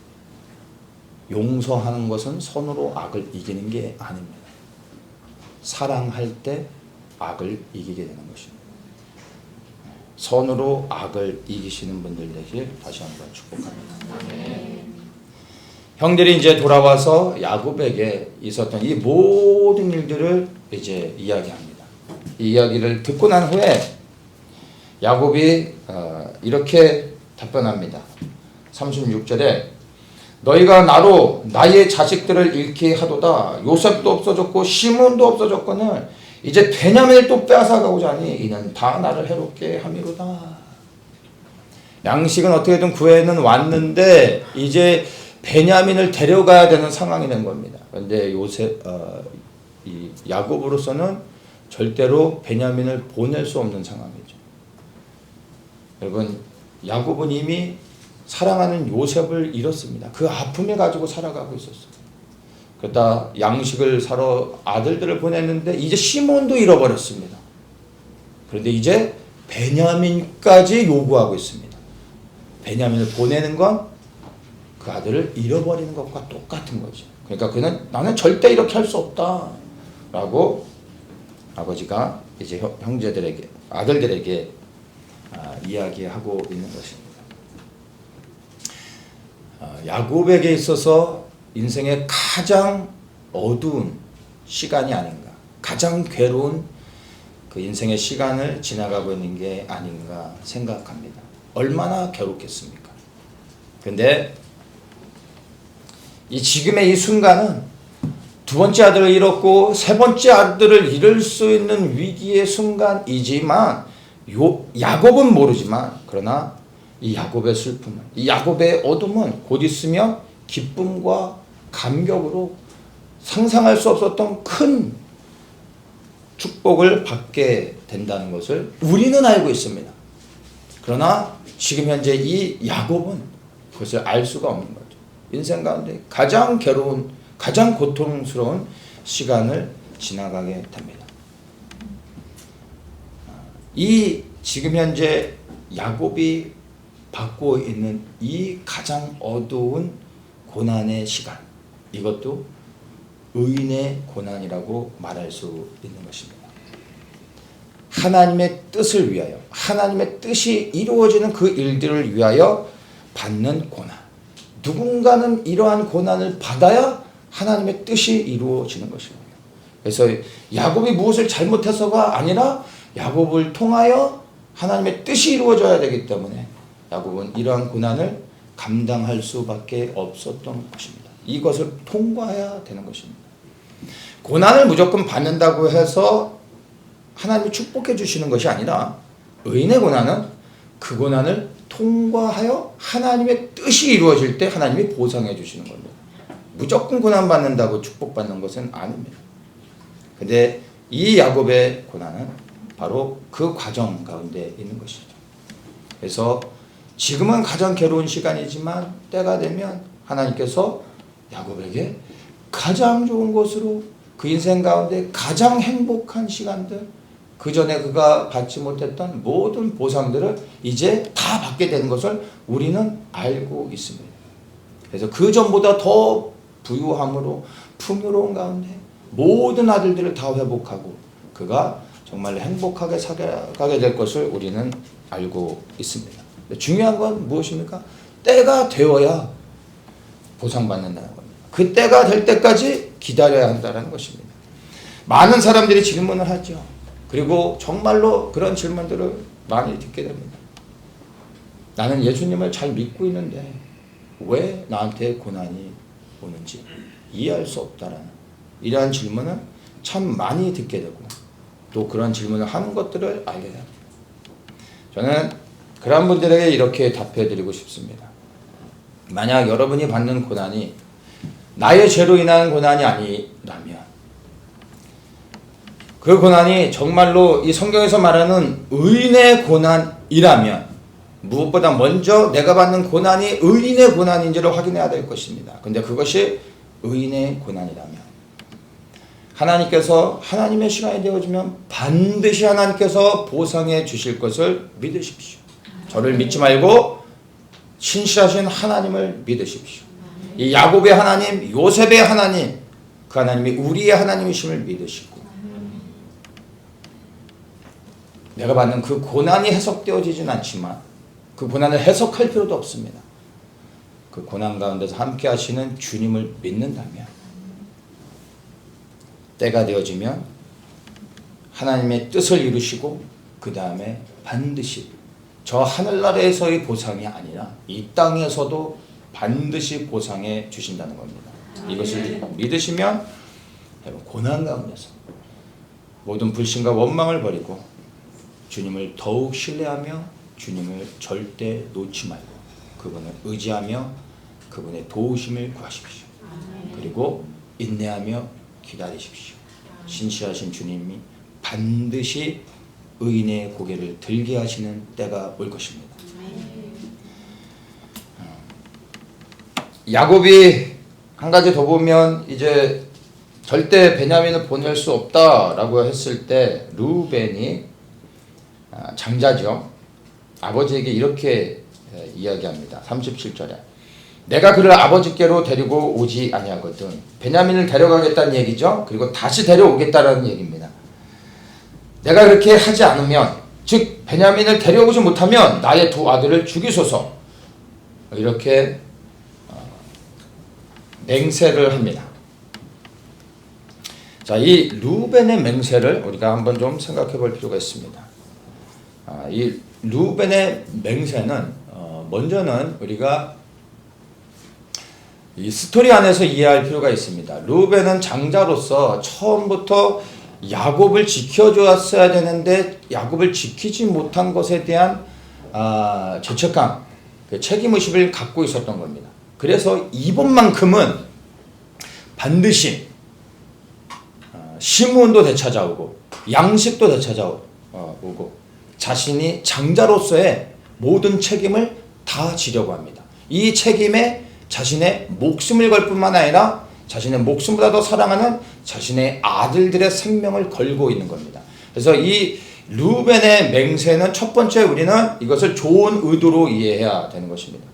용서하는 것은 선으로 악을 이기는 게 아닙니다. 사랑할 때 악을 이기게 되는 것입니다. 선으로 악을 이기시는 분들 되길 다시 한번 축복합니다. 형들이 이제 돌아와서 야곱에게 있었던 이 모든 일들을 이제 이야기합니다. 이 이야기를 듣고 난 후에 야곱이 이렇게 답변합니다. 36절에 너희가 나로 나의 자식들을 잃게 하도다. 요셉도 없어졌고 시몬도 없어졌거늘 이제 베냐민을 또 빼앗아가고자 하니 이는 다 나를 해롭게 함이로다. 양식은 어떻게든 구해는 왔는데 이제 베냐민을 데려가야 되는 상황이 된 겁니다. 그런데 이 야곱으로서는 절대로 베냐민을 보낼 수 없는 상황이죠. 여러분, 야곱은 이미 사랑하는 요셉을 잃었습니다. 그 아픔을 가지고 살아가고 있었어요. 그러다 양식을 사러 아들들을 보냈는데 이제 시몬도 잃어버렸습니다. 그런데 이제 베냐민까지 요구하고 있습니다. 베냐민을 보내는 건 그 아들을 잃어버리는 것과 똑같은 거죠. 그러니까 그는 나는 절대 이렇게 할 수 없다 라고 아버지가 이제 형제들에게, 아들들에게 이야기하고 있는 것입니다. 야곱에게 있어서 인생의 가장 어두운 시간이 아닌가, 가장 괴로운 그 인생의 시간을 지나가고 있는 게 아닌가 생각합니다. 얼마나 괴롭겠습니까? 근데 이 지금의 이 순간은 두 번째 아들을 잃었고 세 번째 아들을 잃을 수 있는 위기의 순간이지만 야곱은 모르지만 그러나 이 야곱의 슬픔은, 이 야곱의 어둠은 곧 있으면 기쁨과 감격으로 상상할 수 없었던 큰 축복을 받게 된다는 것을 우리는 알고 있습니다. 그러나 지금 현재 이 야곱은 그것을 알 수가 없는 거죠. 인생 가운데 가장 괴로운, 가장 고통스러운 시간을 지나가게 됩니다. 이 지금 현재 야곱이 받고 있는 이 가장 어두운 고난의 시간, 이것도 의인의 고난이라고 말할 수 있는 것입니다. 하나님의 뜻을 위하여, 하나님의 뜻이 이루어지는 그 일들을 위하여 받는 고난. 누군가는 이러한 고난을 받아야 하나님의 뜻이 이루어지는 것입니다. 그래서 야곱이 무엇을 잘못해서가 아니라 야곱을 통하여 하나님의 뜻이 이루어져야 되기 때문에 야곱은 이러한 고난을 감당할 수밖에 없었던 것입니다. 이것을 통과해야 되는 것입니다. 고난을 무조건 받는다고 해서 하나님이 축복해 주시는 것이 아니라 의인의 고난은 그 고난을 통과하여 하나님의 뜻이 이루어질 때 하나님이 보상해 주시는 겁니다. 무조건 고난 받는다고 축복받는 것은 아닙니다. 근데 이 야곱의 고난은 바로 그 과정 가운데 있는 것이죠. 그래서 지금은 가장 괴로운 시간이지만 때가 되면 하나님께서 야곱에게 가장 좋은 것으로 그 인생 가운데 가장 행복한 시간들, 그 전에 그가 받지 못했던 모든 보상들을 이제 다 받게 되는 것을 우리는 알고 있습니다. 그래서 그 전보다 더 부유함으로 풍요로운 가운데 모든 아들들을 다 회복하고 그가 정말 행복하게 살아가게 될 것을 우리는 알고 있습니다. 중요한 건 무엇입니까? 때가 되어야 보상받는다는 겁니다. 그 때가 될 때까지 기다려야 한다는 것입니다. 많은 사람들이 질문을 하죠. 그리고 정말로 그런 질문들을 많이 듣게 됩니다. 나는 예수님을 잘 믿고 있는데 왜 나한테 고난이 오는지 이해할 수 없다라는 이러한 질문을 참 많이 듣게 되고 또 그런 질문을 하는 것들을 알게 됩니다. 저는 그런 분들에게 이렇게 답해 드리고 싶습니다. 만약 여러분이 받는 고난이 나의 죄로 인한 고난이 아니라면 그 고난이 정말로 이 성경에서 말하는 의인의 고난이라면 무엇보다 먼저 내가 받는 고난이 의인의 고난인지를 확인해야 될 것입니다. 근데 그것이 의인의 고난이라면 하나님께서 하나님의 시간이 되어지면 반드시 하나님께서 보상해 주실 것을 믿으십시오. 저를 믿지 말고 신실하신 하나님을 믿으십시오. 이 야곱의 하나님, 요셉의 하나님, 그 하나님이 우리의 하나님이심을 믿으시고 내가 받는 그 고난이 해석되어지진 않지만 그 고난을 해석할 필요도 없습니다. 그 고난 가운데서 함께 하시는 주님을 믿는다면 때가 되어지면 하나님의 뜻을 이루시고 그 다음에 반드시 저 하늘나라에서의 보상이 아니라 이 땅에서도 반드시 보상해 주신다는 겁니다. 이것을 믿으시면 고난 가운데서 모든 불신과 원망을 버리고 주님을 더욱 신뢰하며 주님을 절대 놓지 말고 그분을 의지하며 그분의 도우심을 구하십시오. 그리고 인내하며 기다리십시오. 신실하신 주님이 반드시 의인의 고개를 들게 하시는 때가 올 것입니다. 야곱이 한 가지 더 보면 이제 절대 베냐민을 보낼 수 없다라고 했을 때 루벤이 장자죠. 아버지에게 이렇게 이야기합니다. 37절에 내가 그를 아버지께로 데리고 오지 아니하거든. 베냐민을 데려가겠다는 얘기죠. 그리고 다시 데려오겠다라는 얘기입니다. 내가 그렇게 하지 않으면 즉 베냐민을 데려오지 못하면 나의 두 아들을 죽이소서 이렇게 맹세를 합니다. 자, 이 루벤의 맹세를 우리가 한번 좀 생각해 볼 필요가 있습니다. 이 루벤의 맹세는 먼저는 우리가 이 스토리 안에서 이해할 필요가 있습니다. 루벤은 장자로서 처음부터 야곱을 지켜주었어야 되는데 야곱을 지키지 못한 것에 대한 죄책감, 책임의식을 갖고 있었던 겁니다. 그래서 이번만큼은 반드시 시므온도 되찾아오고 양식도 되찾아오고 자신이 장자로서의 모든 책임을 다 지려고 합니다. 이 책임에 자신의 목숨을 걸 뿐만 아니라 자신의 목숨보다 더 사랑하는 자신의 아들들의 생명을 걸고 있는 겁니다. 그래서 이 루벤의 맹세는 첫 번째 우리는 이것을 좋은 의도로 이해해야 되는 것입니다.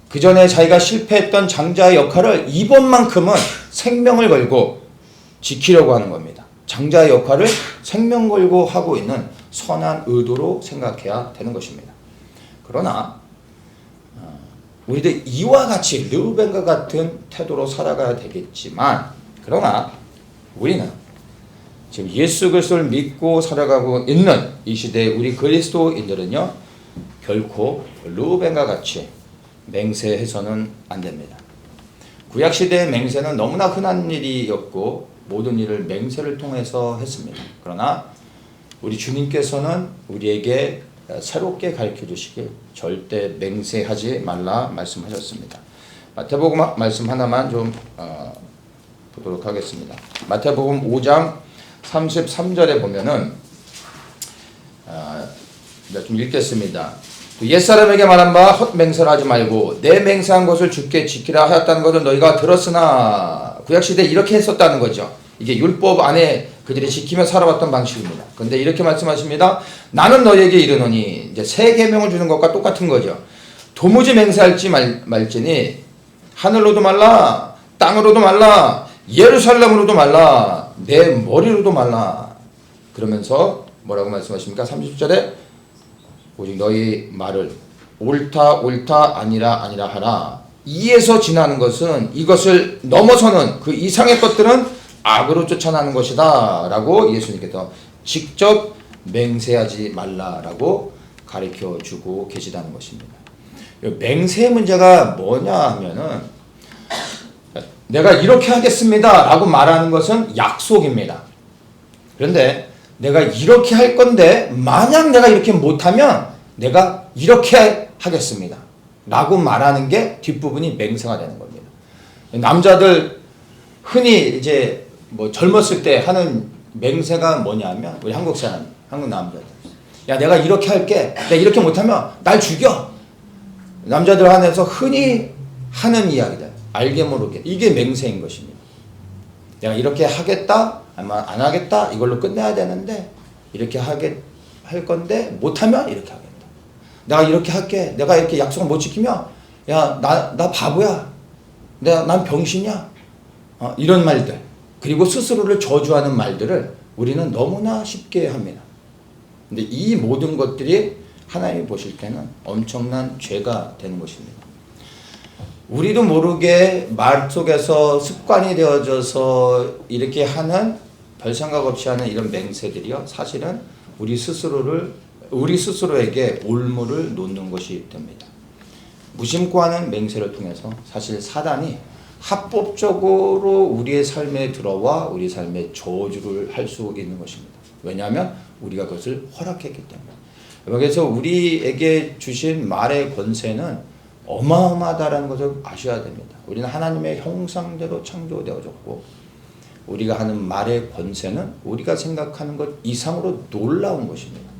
그 전에 자기가 실패했던 장자의 역할을 이번만큼은 생명을 걸고 지키려고 하는 겁니다. 장자의 역할을 생명 걸고 하고 있는 선한 의도로 생각해야 되는 것입니다. 그러나 우리도 이와 같이 르우벤과 같은 태도로 살아가야 되겠지만 그러나 우리는 지금 예수 그리스도를 믿고 살아가고 있는 이 시대의 우리 그리스도인들은요 결코 르우벤과 같이 맹세해서는 안 됩니다. 구약시대의 맹세는 너무나 흔한 일이었고 모든 일을 맹세를 통해서 했습니다. 그러나 우리 주님께서는 우리에게 새롭게 가르쳐 주시길 절대 맹세하지 말라 말씀하셨습니다. 마태복음 말씀 하나만 좀 보도록 하겠습니다. 마태복음 5장 33절에 보면은 좀 읽겠습니다. 옛사람에게 말한 바 헛맹세를 하지 말고 내 맹세한 것을 주께 지키라 하였다는 것을 너희가 들었으나 구약시대에 이렇게 했었다는 거죠. 이게 율법 안에 그들이 지키며 살아왔던 방식입니다. 그런데 이렇게 말씀하십니다. 나는 너희에게 이르노니 이제 새 계명을 주는 것과 똑같은 거죠. 도무지 맹세할지 말지니 하늘로도 말라 땅으로도 말라 예루살렘으로도 말라 내 머리로도 말라. 그러면서 뭐라고 말씀하십니까? 30절에 오직 너희 말을 옳다 아니라 하라. 이에서 지나는 것은 이것을 넘어서는 그 이상의 것들은 악으로 쫓아나는 것이다 라고 예수님께서 직접 맹세하지 말라라고 가르쳐 주고 계시다는 것입니다. 맹세의 문제가 뭐냐 하면은 내가 이렇게 하겠습니다 라고 말하는 것은 약속입니다. 그런데 내가 이렇게 할 건데 만약 내가 이렇게 못하면 내가 이렇게 하겠습니다 라고 말하는 게 뒷부분이 맹세가 되는 겁니다. 남자들 흔히 이제 뭐 젊었을 때 하는 맹세가 뭐냐면 우리 한국 사람, 한국 남자들 야 내가 이렇게 할게 내가 이렇게 못하면 날 죽여. 남자들 안에서 흔히 하는 이야기들 알게 모르게 이게 맹세인 것입니다. 내가 이렇게 하겠다 아마 안 하겠다 이걸로 끝내야 되는데 이렇게 할 건데 못하면 이렇게 하겠다. 내가 이렇게 할게 내가 이렇게 약속을 못 지키면 야 나 바보야 난 병신이야 이런 말들 그리고 스스로를 저주하는 말들을 우리는 너무나 쉽게 합니다. 근데 이 모든 것들이 하나님이 보실 때는 엄청난 죄가 되는 것입니다. 우리도 모르게 말 속에서 습관이 되어져서 이렇게 하는 별 생각 없이 하는 이런 맹세들이요 사실은 우리 스스로에게 올무를 놓는 것이 됩니다. 무심코 하는 맹세를 통해서 사실 사단이 합법적으로 우리의 삶에 들어와 우리 삶에 저주를 할 수 있는 것입니다. 왜냐하면 우리가 그것을 허락했기 때문에. 그래서 우리에게 주신 말의 권세는 어마어마하다는 것을 아셔야 됩니다. 우리는 하나님의 형상대로 창조되어졌고 우리가 하는 말의 권세는 우리가 생각하는 것 이상으로 놀라운 것입니다.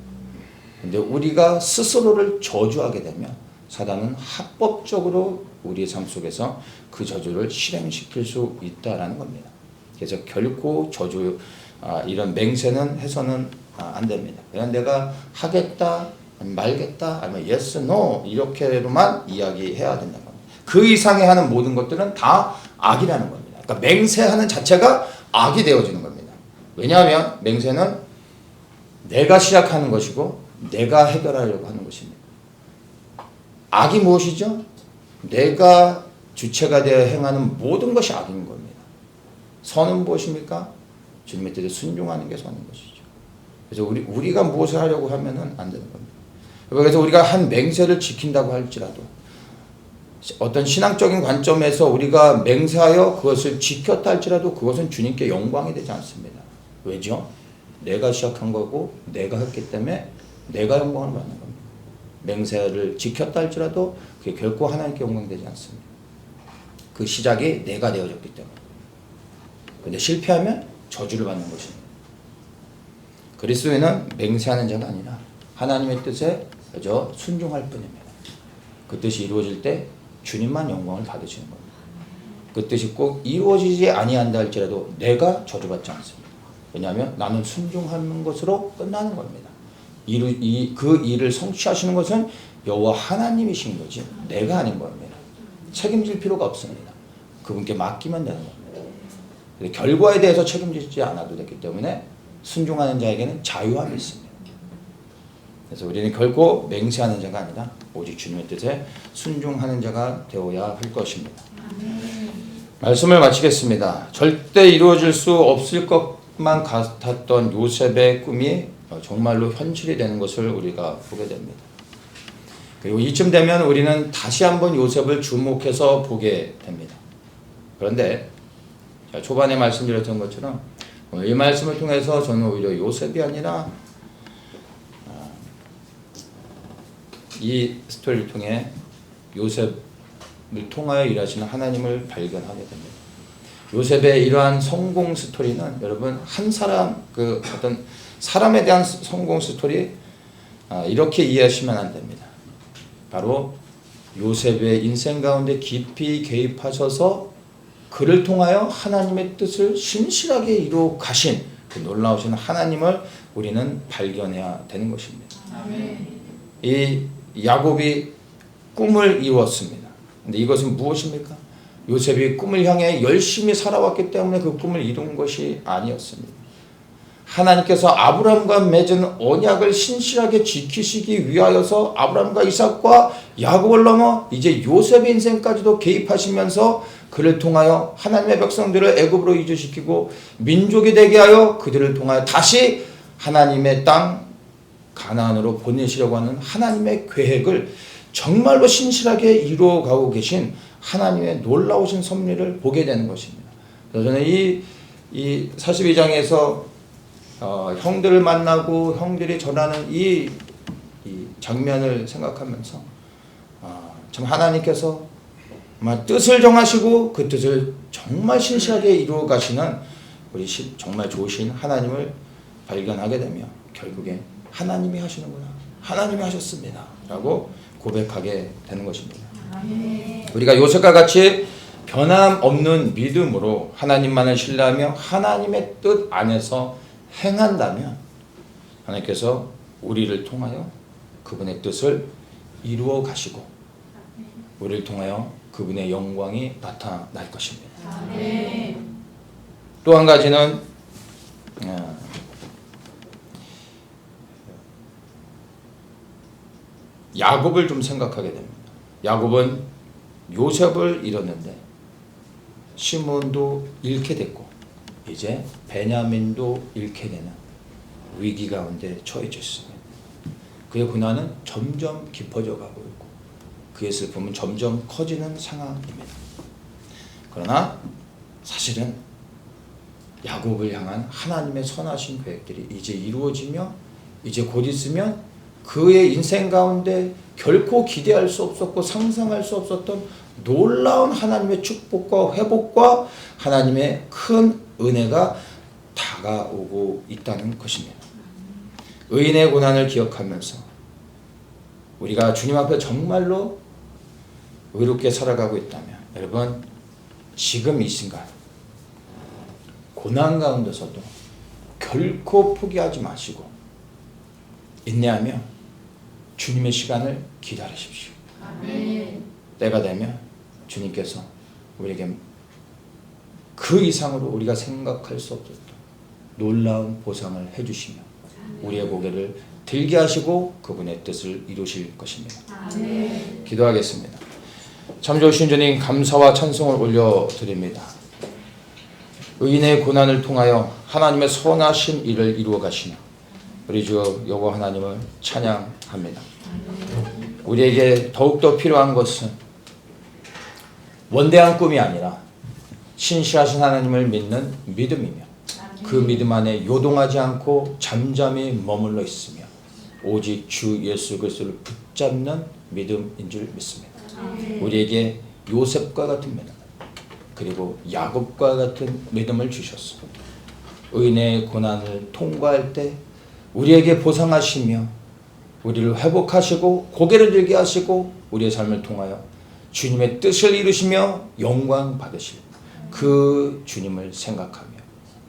근데 우리가 스스로를 저주하게 되면 사단은 합법적으로 우리의 삶 속에서 그 저주를 실행시킬 수 있다라는 겁니다. 그래서 결코 저주 이런 맹세는 해서는 안 됩니다. 그냥 내가 하겠다, 말겠다, 아니면 yes, no 이렇게로만 이야기해야 된다는 겁니다. 그 이상의 하는 모든 것들은 다 악이라는 겁니다. 그러니까 맹세하는 자체가 악이 되어지는 겁니다. 왜냐하면 맹세는 내가 시작하는 것이고 내가 해결하려고 하는 것입니다. 악이 무엇이죠? 내가 주체가 되어 행하는 모든 것이 악인 겁니다. 선은 무엇입니까? 주님의 뜻에 순종하는 게 선인 것이죠. 그래서 우리가 무엇을 하려고 하면은 안 되는 겁니다. 그래서 우리가 한 맹세를 지킨다고 할지라도 어떤 신앙적인 관점에서 우리가 맹세하여 그것을 지켰다 할지라도 그것은 주님께 영광이 되지 않습니다. 왜죠? 내가 시작한 거고 내가 했기 때문에 내가 영광을 받는 겁니다. 맹세를 지켰다 할지라도 그게 결코 하나님께 영광이 되지 않습니다. 그 시작이 내가 되어졌기 때문에. 근데 실패하면 저주를 받는 것입니다. 그리스도인은 맹세하는 자가 아니라 하나님의 뜻에 그저 순종할 뿐입니다. 그 뜻이 이루어질 때 주님만 영광을 받으시는 겁니다. 그 뜻이 꼭 이루어지지 아니한다 할지라도 내가 저주받지 않습니다. 왜냐하면 나는 순종하는 것으로 끝나는 겁니다. 그 일을 성취하시는 것은 여호와 하나님이신 거지 내가 아닌 겁니다. 책임질 필요가 없습니다. 그분께 맡기면 되는 겁니다. 결과에 대해서 책임지지 않아도 되기 때문에 순종하는 자에게는 자유함이 있습니다. 그래서 우리는 결코 맹세하는 자가 아니라 오직 주님의 뜻에 순종하는 자가 되어야 할 것입니다. 말씀을 마치겠습니다. 절대 이루어질 수 없을 것만 같았던 요셉의 꿈이 정말로 현실이 되는 것을 우리가 보게 됩니다. 그리고 이쯤 되면 우리는 다시 한번 요셉을 주목해서 보게 됩니다. 그런데 초반에 말씀드렸던 것처럼 이 말씀을 통해서 저는 오히려 요셉이 아니라 이 스토리를 통해 요셉을 통하여 일하시는 하나님을 발견하게 됩니다. 요셉의 이러한 성공 스토리는 여러분 한 사람 어떤 사람에 대한 성공 스토리 이렇게 이해하시면 안 됩니다. 바로 요셉의 인생 가운데 깊이 개입하셔서 그를 통하여 하나님의 뜻을 신실하게 이루어 가신 그 놀라우신 하나님을 우리는 발견해야 되는 것입니다. 이 야곱이 꿈을 이루었습니다. 근데 이것은 무엇입니까? 요셉이 꿈을 향해 열심히 살아왔기 때문에 그 꿈을 이룬 것이 아니었습니다. 하나님께서 아브라함과 맺은 언약을 신실하게 지키시기 위하여서 아브라함과 이삭과 야곱을 넘어 이제 요셉의 인생까지도 개입하시면서 그를 통하여 하나님의 백성들을 애굽으로 이주시키고 민족이 되게 하여 그들을 통하여 다시 하나님의 땅 가나안으로 보내시려고 하는 하나님의 계획을 정말로 신실하게 이루어가고 계신 하나님의 놀라우신 섭리를 보게 되는 것입니다. 그래서 저는 이 42장에서 형들을 만나고 형들이 전하는 이 장면을 생각하면서 참 하나님께서 뜻을 정하시고 그 뜻을 정말 신실하게 이루어 가시는 우리 정말 좋으신 하나님을 발견하게 되며 결국에 하나님이 하시는구나, 하나님이 하셨습니다 라고 고백하게 되는 것입니다. 우리가 요셉과 같이 변함없는 믿음으로 하나님만을 신뢰하며 하나님의 뜻 안에서 행한다면 하나님께서 우리를 통하여 그분의 뜻을 이루어 가시고 우리를 통하여 그분의 영광이 나타날 것입니다. 또 한 가지는 야곱을 좀 생각하게 됩니다. 야곱은 요셉을 잃었는데 시몬도 잃게 됐고 이제 베냐민도 잃게 되는 위기 가운데 처해져 있습니다. 그의 고난은 점점 깊어져 가고 있고 그의 슬픔은 점점 커지는 상황입니다. 그러나 사실은 야곱을 향한 하나님의 선하신 계획들이 이제 이루어지며 이제 곧 있으면 그의 인생 가운데 결코 기대할 수 없었고 상상할 수 없었던 놀라운 하나님의 축복과 회복과 하나님의 큰 은혜가 다가오고 있다는 것입니다. 의인의 고난을 기억하면서 우리가 주님 앞에 정말로 의롭게 살아가고 있다면 여러분 지금 이 순간 고난 가운데서도 결코 포기하지 마시고 인내하며 주님의 시간을 기다리십시오. 아멘. 때가 되면 주님께서 우리에게 그 이상으로 우리가 생각할 수 없었던 놀라운 보상을 해주시며 우리의 고개를 들게 하시고 그분의 뜻을 이루실 것입니다. 아멘. 기도하겠습니다. 참 좋으신 주님 감사와 찬송을 올려드립니다. 의인의 고난을 통하여 하나님의 선하신 일을 이루어 가시는 우리 주 여호와 하나님을 찬양합니다. 우리에게 더욱더 필요한 것은 원대한 꿈이 아니라 신실하신 하나님을 믿는 믿음이며 그 믿음 안에 요동하지 않고 잠잠히 머물러 있으며 오직 주 예수 그리스도를 붙잡는 믿음인 줄 믿습니다. 우리에게 요셉과 같은 믿음 그리고 야곱과 같은 믿음을 주셨어. 의인의 고난을 통과할 때 우리에게 보상하시며 우리를 회복하시고 고개를 들게 하시고 우리의 삶을 통하여 주님의 뜻을 이루시며 영광 받으실 그 주님을 생각하며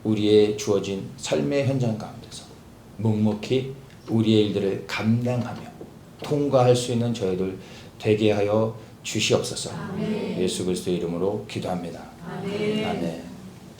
우리의 주어진 삶의 현장 가운데서 묵묵히 우리의 일들을 감당하며 통과할 수 있는 저희들 되게 하여 주시옵소서. 아멘. 예수 그리스도의 이름으로 기도합니다. 아멘. 아멘.